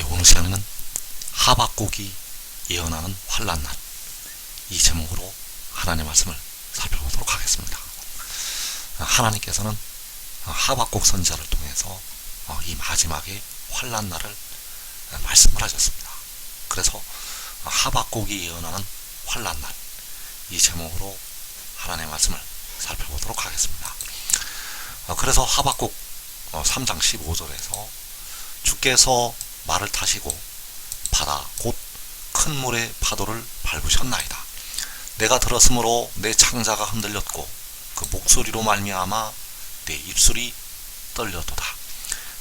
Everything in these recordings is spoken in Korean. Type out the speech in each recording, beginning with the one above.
오늘 시간에는 하박국이 예언하는 환난날, 이 제목으로 하나님의 말씀을 살펴보도록 하겠습니다. 하나님께서는 하박국 선지자를 통해서 이 마지막에 환난날을 말씀을 하셨습니다. 그래서 하박국이 예언하는 환난날, 이 제목으로 하나님의 말씀을 살펴보도록 하겠습니다. 그래서 하박국 3장 15절에서 주께서 말을 타시고 바다 곧 큰 물의 파도를 밟으셨나이다. 내가 들었으므로 내 창자가 흔들렸고 그 목소리로 말미암아 내 입술이 떨렸도다.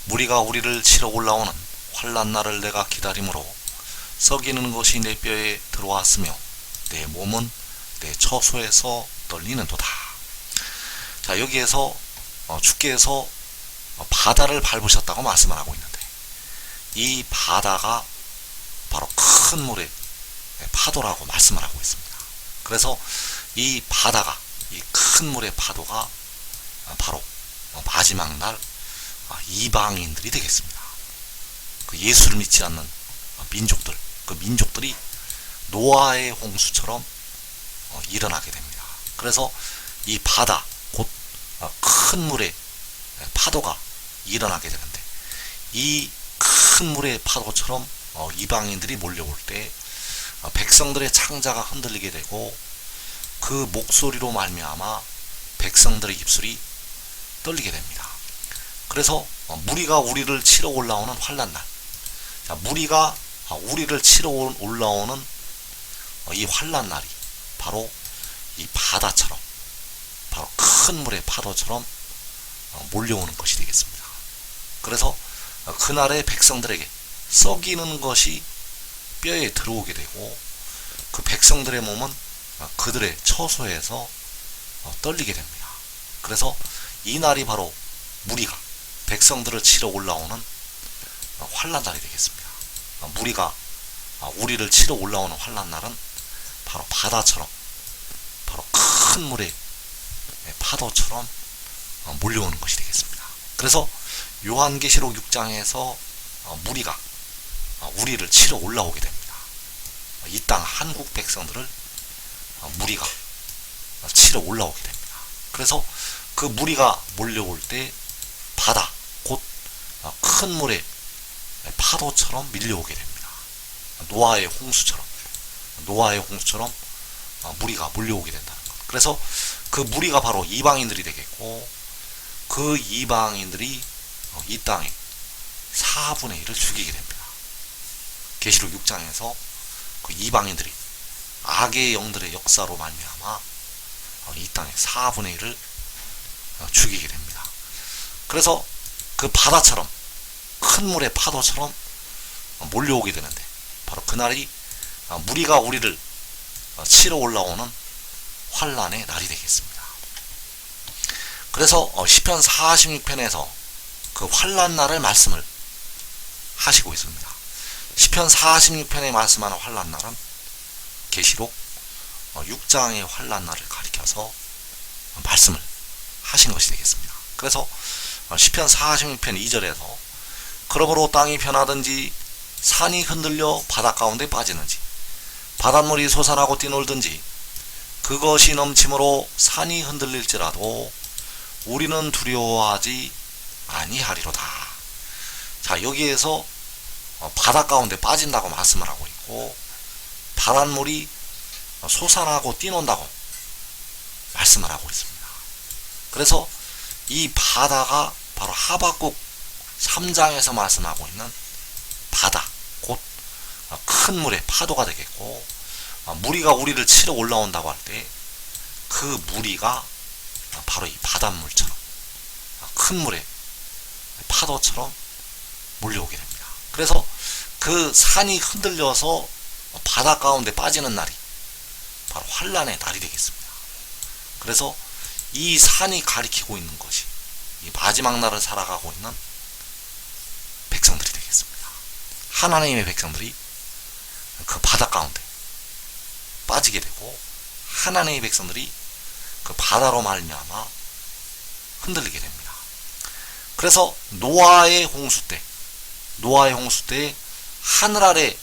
무리가 우리를 치러 올라오는 환난날을 내가 기다림으로 썩이는 것이 내 뼈에 들어왔으며 내 몸은 내 처소에서 떨리는도다. 자, 여기에서 주께서 바다를 밟으셨다고 말씀을 하고 있는데, 이 바다가 바로 큰 물의 파도라고 말씀을 하고 있습니다. 그래서 이 바다가, 이 큰 물의 파도가 바로 마지막 날 이방인들이 되겠습니다. 그 예수를 믿지 않는 민족들, 그 민족들이 노아의 홍수처럼 일어나게 됩니다. 그래서 이 바다, 곧 큰 물의 파도가 일어나게 되는데, 이 큰 물의 파도처럼 이방인들이 몰려올 때 백성들의 창자가 흔들리게 되고, 그 목소리로 말미암아 백성들의 입술이 떨리게 됩니다. 그래서 무리가 우리를 치러 올라오는 환난날, 무리가 우리를 치러 올라오는 이 환난날이 바로 이 바다처럼, 바로 큰 물의 파도처럼 몰려오는 것이 되겠습니다. 그래서 그날의 백성들에게 썩이는 것이 뼈에 들어오게 되고, 그 백성들의 몸은 그들의 처소에서 떨리게 됩니다. 그래서 이 날이 바로 무리가 백성들을 치러 올라오는 환난날이 되겠습니다. 무리가 우리를 치러 올라오는 환난날은 바로 바다처럼, 바로 큰 물의 파도처럼 몰려오는 것이 되겠습니다. 그래서 요한계시록 6장에서 무리가 우리를 치러 올라오게 됩니다. 이 땅 한국 백성들을 무리가 치러 올라오게 됩니다. 그래서 그 무리가 몰려올 때 바다, 곧 큰 물의 파도처럼 밀려오게 됩니다. 노아의 홍수처럼 무리가 몰려오게 된다는 것. 그래서 그 무리가 바로 이방인들이 되겠고, 그 이방인들이 이 땅에 4분의 1을 죽이게 됩니다. 계시록 6장에서 그 이방인들이 악의 영들의 역사로 말미암아 이 땅에 4분의 1을 죽이게 됩니다. 그래서 그 바다처럼, 큰 물의 파도처럼 몰려오게 되는데, 바로 그날이 무리가 우리를 치러 올라오는 환난의 날이 되겠습니다. 그래서 시편 46편에서 그 환난날을 말씀을 하시고 있습니다. 시편 46편에 말씀하는 환난날은 계시록 6장의 환난날을 가리켜서 말씀을 하신 것이 되겠습니다. 그래서 시편 46편 2절에서 그러므로 땅이 변하든지 산이 흔들려 바다 가운데 빠지는지 바닷물이 솟아나고 뛰놀든지 그것이 넘침으로 산이 흔들릴지라도 우리는 두려워하지 아니하리로다. 자, 여기에서 바다 가운데 빠진다고 말씀을 하고 있고, 바닷물이 솟아나고 뛰논다고 말씀을 하고 있습니다. 그래서 이 바다가 바로 하박국 3장에서 말씀하고 있는 바다, 곧 큰 물의 파도가 되겠고, 무리가 우리를 치러 올라온다고 할 때 그 무리가 바로 이 바닷물처럼, 큰 물의 파도처럼 몰려오게 됩니다. 그래서 그 산이 흔들려서 바다 가운데 빠지는 날이 바로 환난의 날이 되겠습니다. 그래서 이 산이 가리키고 있는 것이 이 마지막 날을 살아가고 있는 백성들이 되겠습니다. 하나님의 백성들이 그 바다 가운데 빠지게 되고, 하나님의 백성들이 그 바다로 말미암아 흔들리게 됩니다. 그래서 노아의 홍수 때 하늘 아래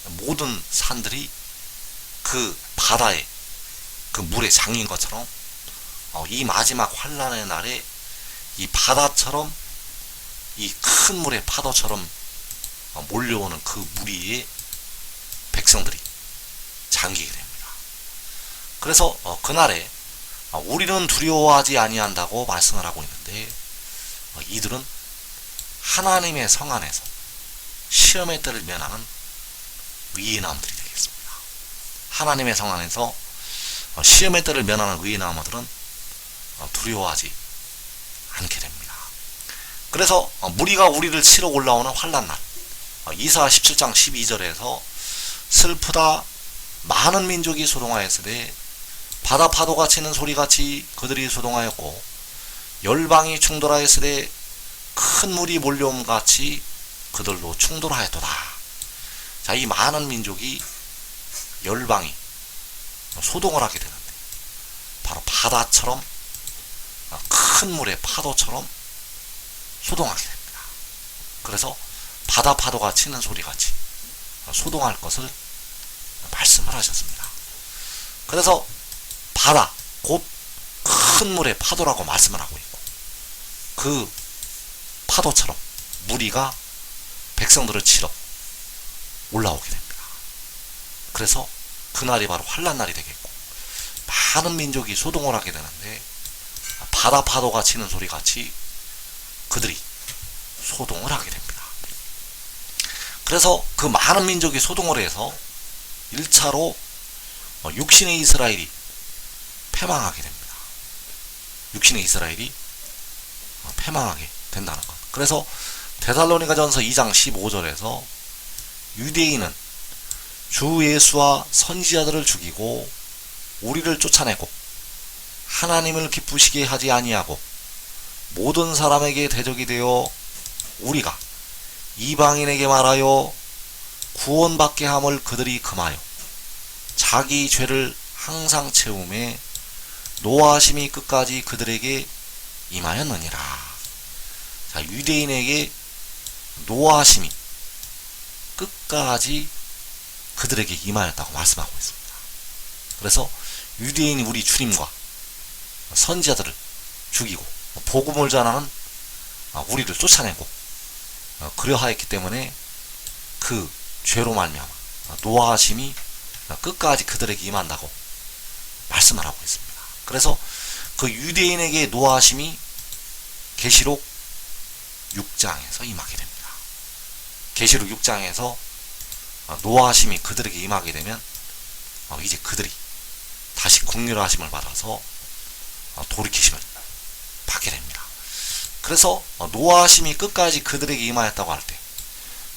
모든 산들이 그 바다에 그 물에 잠긴 것처럼 이 마지막 환란의 날에 이 바다처럼 이 큰 물의 파도처럼 몰려오는 그 무리에 백성들이 잠기게 됩니다. 그래서 그날에 우리는 두려워하지 아니한다고 말씀을 하고 있는데 이들은 하나님의 성 안에서 시험의 때를 면하는 의의 나무들이 되겠습니다. 하나님의 성 안에서 시험의 때를 면하는 의의 나무들은 두려워하지 않게 됩니다. 그래서 무리가 우리를 치러 올라오는 환란날, 이사 17장 12절에서 슬프다 많은 민족이 소동하였으되 바다 파도가 치는 소리같이 그들이 소동하였고 열방이 충돌하였으되 큰 물이 몰려옴같이 그들로 충돌하였도다. 자, 이 많은 민족이 열방이 소동을 하게 되는데 바로 바다처럼 큰 물의 파도처럼 소동하게 됩니다. 그래서 바다 파도가 치는 소리같이 소동할 것을 말씀을 하셨습니다. 그래서 바다 곧 큰 물의 파도라고 말씀을 하고 있고 그 파도처럼 무리가 백성들을 치러 올라오게 됩니다. 그래서 그날이 바로 환란날이 되겠고 많은 민족이 소동을 하게 되는데 바다 파도가 치는 소리같이 그들이 소동을 하게 됩니다. 그래서 그 많은 민족이 소동을 해서 1차로 육신의 이스라엘이 패망하게 됩니다. 육신의 이스라엘이 패망하게 된다는 것. 그래서 데살로니가전서 2장 15절에서 유대인은 주 예수와 선지자들을 죽이고 우리를 쫓아내고 하나님을 기쁘시게 하지 아니하고 모든 사람에게 대적이 되어 우리가 이방인에게 말하여 구원받게 함을 그들이 금하여 자기 죄를 항상 채우매 노하심이 끝까지 그들에게 임하였느니라. 자, 유대인에게 노하심이 끝까지 그들에게 임하였다고 말씀하고 있습니다. 그래서 유대인이 우리 주님과 선지자들을 죽이고 복음을 전하는 우리를 쫓아내고 그러하였기 때문에 그 죄로 말미암아 노하심이 끝까지 그들에게 임한다고 말씀을 하고 있습니다. 그래서 그 유대인에게 노하심이 계시록 6장에서 임하게 됩니다. 계시록 6장에서 노하심이 그들에게 임하게 되면 이제 그들이 다시 긍휼하심을 받아서 돌이키심을 받게 됩니다. 그래서 노하심이 끝까지 그들에게 임하였다고 할 때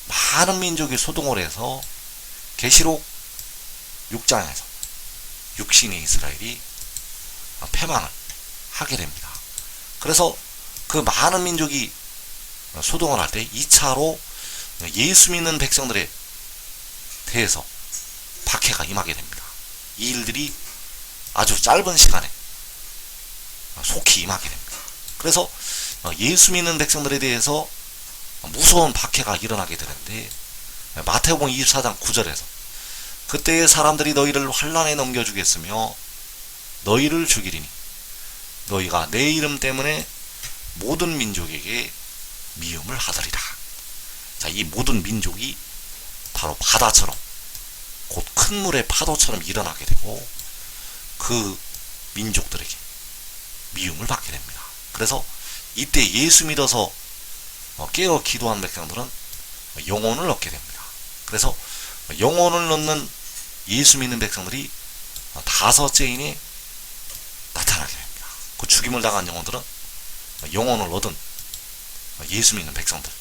많은 민족이 소동을 해서 계시록 6장에서 육신의 이스라엘이 패망을 하게 됩니다. 그래서 그 많은 민족이 소동을 할 때 2차로 예수 믿는 백성들에 대해서 박해가 임하게 됩니다. 이 일들이 아주 짧은 시간에 속히 임하게 됩니다. 그래서 예수 믿는 백성들에 대해서 무서운 박해가 일어나게 되는데 마태복음 24장 9절에서 그때의 사람들이 너희를 환란에 넘겨주겠으며 너희를 죽이리니 너희가 내 이름 때문에 모든 민족에게 미움을 하더리라. 자, 이 모든 민족이 바로 바다처럼 곧 큰 물의 파도처럼 일어나게 되고 그 민족들에게 미움을 받게 됩니다. 그래서 이때 예수 믿어서 깨어 기도한 백성들은 영혼을 얻게 됩니다. 그래서 영혼을 얻는 예수 믿는 백성들이 다섯째인에 나타나게 됩니다. 그 죽임을 당한 영혼들은 영혼을 얻은 예수 믿는 백성들,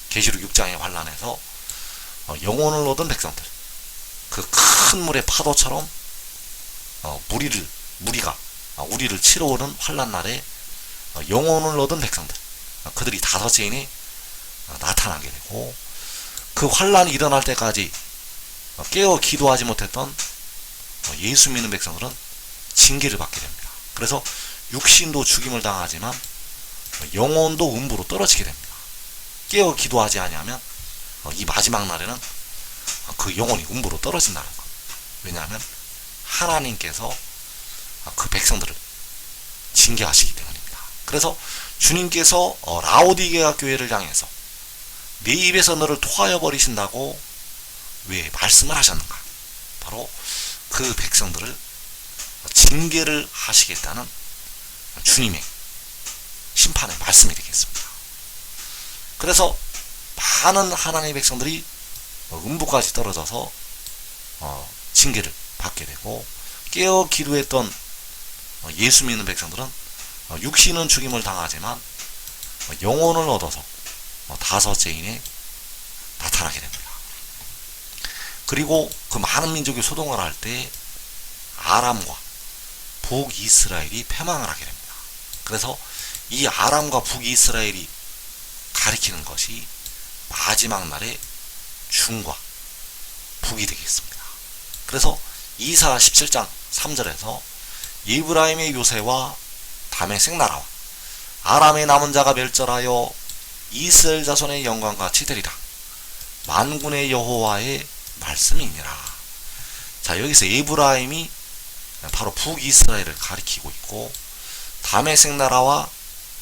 계시록 6장의 환란에서 영혼을 얻은 백성들, 그 큰 물의 파도처럼 무리가 우리를 치러 오는 환란날에 영혼을 얻은 백성들, 그들이 다섯째인에 나타나게 되고 그 환란이 일어날 때까지 깨어 기도하지 못했던 예수 믿는 백성들은 징계를 받게 됩니다. 그래서 육신도 죽임을 당하지만 영혼도 음부로 떨어지게 됩니다. 깨어 기도하지 아니하면 이 마지막 날에는 그 영혼이 음부로 떨어진다는 것. 왜냐하면 하나님께서 그 백성들을 징계하시기 때문입니다. 그래서 주님께서 라오디게아 교회를 향해서 내 입에서 너를 토하여 버리신다고 왜 말씀을 하셨는가? 바로 그 백성들을 징계를 하시겠다는 주님의 심판의 말씀이 되겠습니다. 그래서 많은 하나님의 백성들이 음부까지 떨어져서 징계를 받게 되고, 깨어 기도했던 예수 믿는 백성들은 육신은 죽임을 당하지만 영혼을 얻어서 다섯째인에 나타나게 됩니다. 그리고 그 많은 민족이 소동을 할 때 아람과 북이스라엘이 패망을 하게 됩니다. 그래서 이 아람과 북이스라엘이 가리키는 것이 마지막 날의 중과 북이 되겠습니다. 그래서 이사 17장 3절에서 이브라임의 요새와 다메섹 나라와 아람의 남은 자가 멸절하여 이스라엘 자손의 영광같이 되리라. 만군의 여호와의 말씀이니라. 자, 여기서 에브라임이 바로 북이스라엘을 가리키고 있고, 다메섹 나라와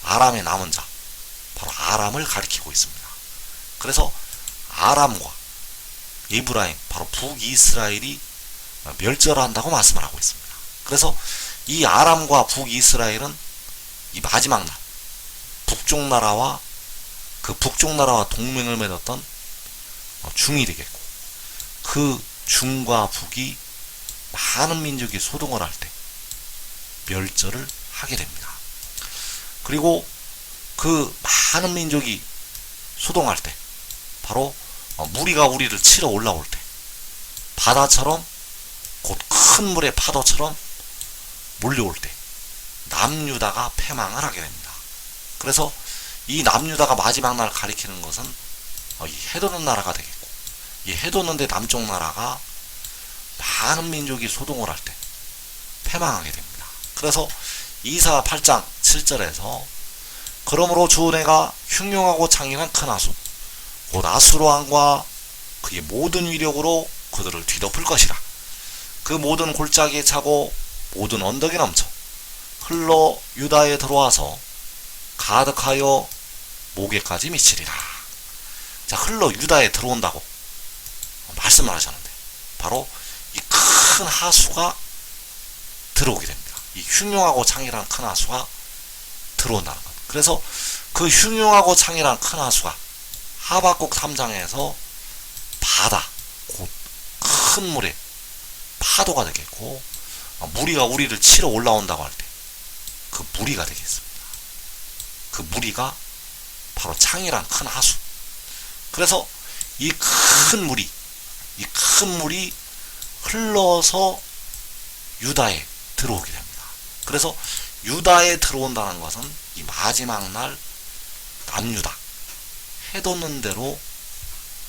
아람의 남은 자, 바로 아람을 가리키고 있습니다. 그래서 아람과 에브라임, 바로 북이스라엘이 멸절한다고 말씀을 하고 있습니다. 그래서 이 아람과 북이스라엘은 이 마지막 날 북쪽 나라와 그 북쪽 나라와 동맹을 맺었던 중이 되겠고, 그 중과 북이 많은 민족이 소동을 할 때 멸절을 하게 됩니다. 그리고 그 많은 민족이 소동할 때 바로 무리가 우리를 치러 올라올 때 바다처럼 곧 큰 물의 파도처럼 몰려올 때 남유다가 패망을 하게 됩니다. 그래서 이 남유다가 마지막 날 가리키는 것은 이 해도는 나라가 되겠고, 이 해도는 데 남쪽 나라가 많은 민족이 소동을 할 때 패망하게 됩니다. 그래서 이사 8장 7절에서 그러므로 주 은혜가 흉흉하고 창의한 큰 하수 곧 아수르 왕과 그의 모든 위력으로 그들을 뒤덮을 것이라. 그 모든 골짜기에 차고 모든 언덕에 넘쳐 흘러 유다에 들어와서 가득하여 목에까지 미치리라. 자, 흘러 유다에 들어온다고 말씀을 하셨는데 바로 이 큰 하수가 들어오게 됩니다. 이 흉흉하고 창이란 큰 하수가 들어온다는 것. 그래서 그 흉흉하고 창이란 큰 하수가 하박국 3장에서 바다, 곧 큰 물에 파도가 되겠고, 무리가 우리를 치러 올라온다고 할 때 그 무리가 되겠습니다. 그 무리가 바로 창이란 큰 하수. 그래서 이 큰 물이 흘러서 유다에 들어오게 됩니다. 그래서 유다에 들어온다는 것은 이 마지막 날 남유다, 해돋는 대로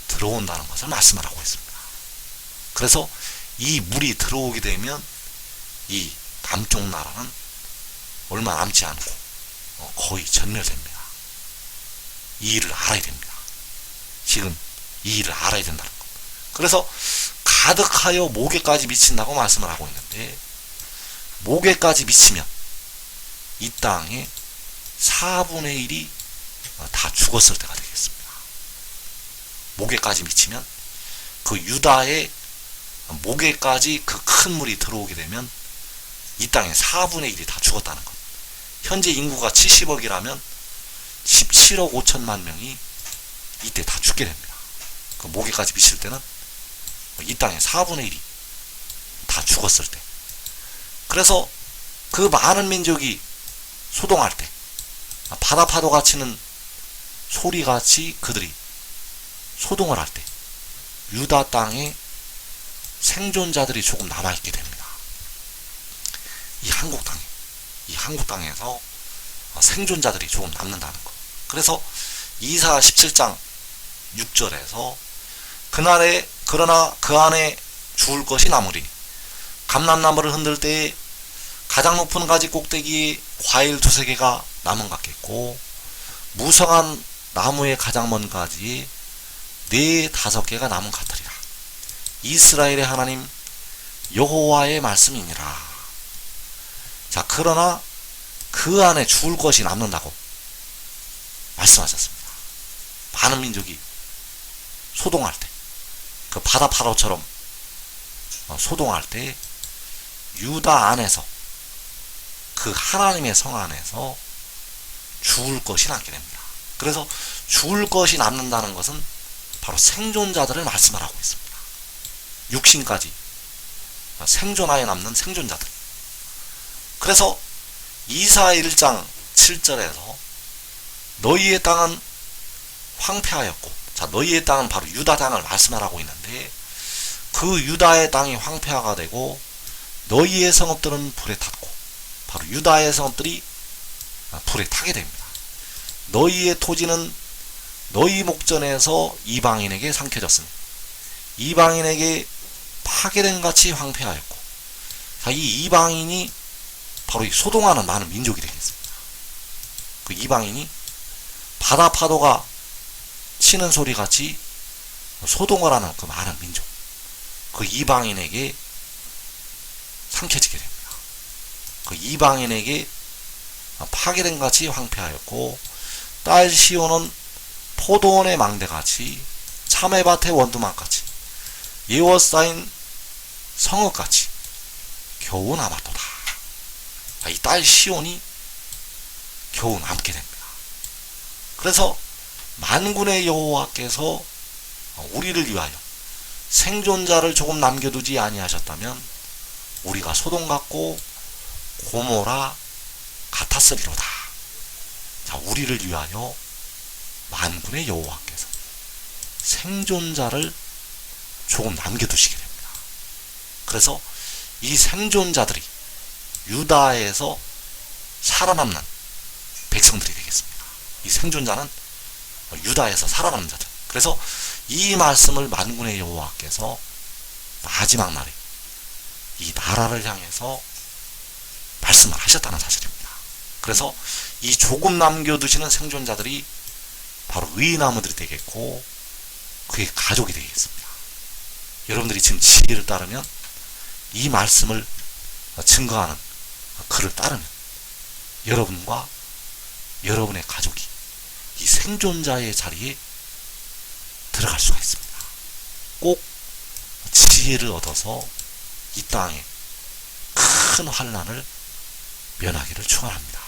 들어온다는 것을 말씀을 하고 있습니다. 그래서 이 물이 들어오게 되면 이 남쪽 나라는 얼마 남지 않고 거의 전멸됩니다. 이 일을 알아야 됩니다. 지금 이 일을 알아야 된다는 것. 그래서 가득하여 목에까지 미친다고 말씀을 하고 있는데, 목에까지 미치면 이 땅에 4분의 1이 다 죽었을 때가 되겠습니다. 목에까지 미치면 그 유다의 목에까지 그 큰 물이 들어오게 되면 이 땅에 4분의 1이 다 죽었다는 것. 현재 인구가 70억이라면 17억 5천만 명이 이때 다 죽게 됩니다. 그 목에까지 미칠 때는 이 땅에 4분의 1이 다 죽었을 때. 그래서 그 많은 민족이 소동할 때 바다 파도가 치는 소리같이 그들이 소동을 할 때 유다 땅에 생존자들이 조금 남아있게 됩니다. 이 한국 땅에서 생존자들이 조금 남는다는 것. 그래서 이사 17장 6절에서 그날에 그러나 그 안에 죽을 것이 남으리니 감람나무를 흔들 때에 가장 높은 가지 꼭대기에 과일 2-3개가 남은 것 같겠고, 무성한 나무의 가장 먼 가지에 4-5개가 남은 것 같으리라. 이스라엘의 하나님 여호와의 말씀이니라. 자, 그러나 그 안에 죽을 것이 남는다고 말씀하셨습니다. 많은 민족이 소동할 때, 그 바다 파로처럼 소동할 때 유다 안에서, 그 하나님의 성 안에서 죽을 것이 남게 됩니다. 그래서 죽을 것이 남는다는 것은 바로 생존자들을 말씀을 하고 있습니다. 육신까지 생존하여 남는 생존자들. 그래서 이사야 1장 7절에서 너희의 땅은 황폐하였고, 자, 너희의 땅은 바로 유다 땅을 말씀하라고 있는데, 그 유다의 땅이 황폐화가 되고 너희의 성읍들은 불에 탔고, 바로 유다의 성읍들이 불에 타게 됩니다. 너희의 토지는 너희 목전에서 이방인에게 삼켜졌으니 이방인에게 파괴된 같이 황폐하였고, 자, 이 이방인이 바로 이 소동하는 많은 민족이 되겠습니다. 그 이방인이 바다 파도가 치는 소리 같이 소동을 하는 그 많은 민족, 그 이방인에게 삼켜지게 됩니다. 그 이방인에게 파괴된 같이 황폐하였고, 딸 시온은 포도원의 망대같이 참외밭의 원두막같이 예워싸인 성읍같이 겨우 남았도다. 이 딸 시온이 겨우 남게 됩니다. 그래서 만군의 여호와께서 우리를 위하여 생존자를 조금 남겨두지 아니하셨다면 우리가 소돔 같고 고모라 같았으리로다. 자, 우리를 위하여 만군의 여호와께서 생존자를 조금 남겨두시게 됩니다. 그래서 이 생존자들이 유다에서 살아남는 백성들이 되겠습니다. 이 생존자는 유다에서 살아남는 자들. 그래서 이 말씀을 만군의 여호와께서 마지막 날에 이 나라를 향해서 말씀을 하셨다는 사실입니다. 그래서 이 조금 남겨두시는 생존자들이 바로 의나무들이 되겠고 그의 가족이 되겠습니다. 여러분들이 지금 지혜를 따르면, 이 말씀을 증거하는 그를 따르면 여러분과 여러분의 가족이 이 생존자의 자리에 들어갈 수가 있습니다. 꼭 지혜를 얻어서 이 땅에 큰 환난을 면하기를 축원합니다.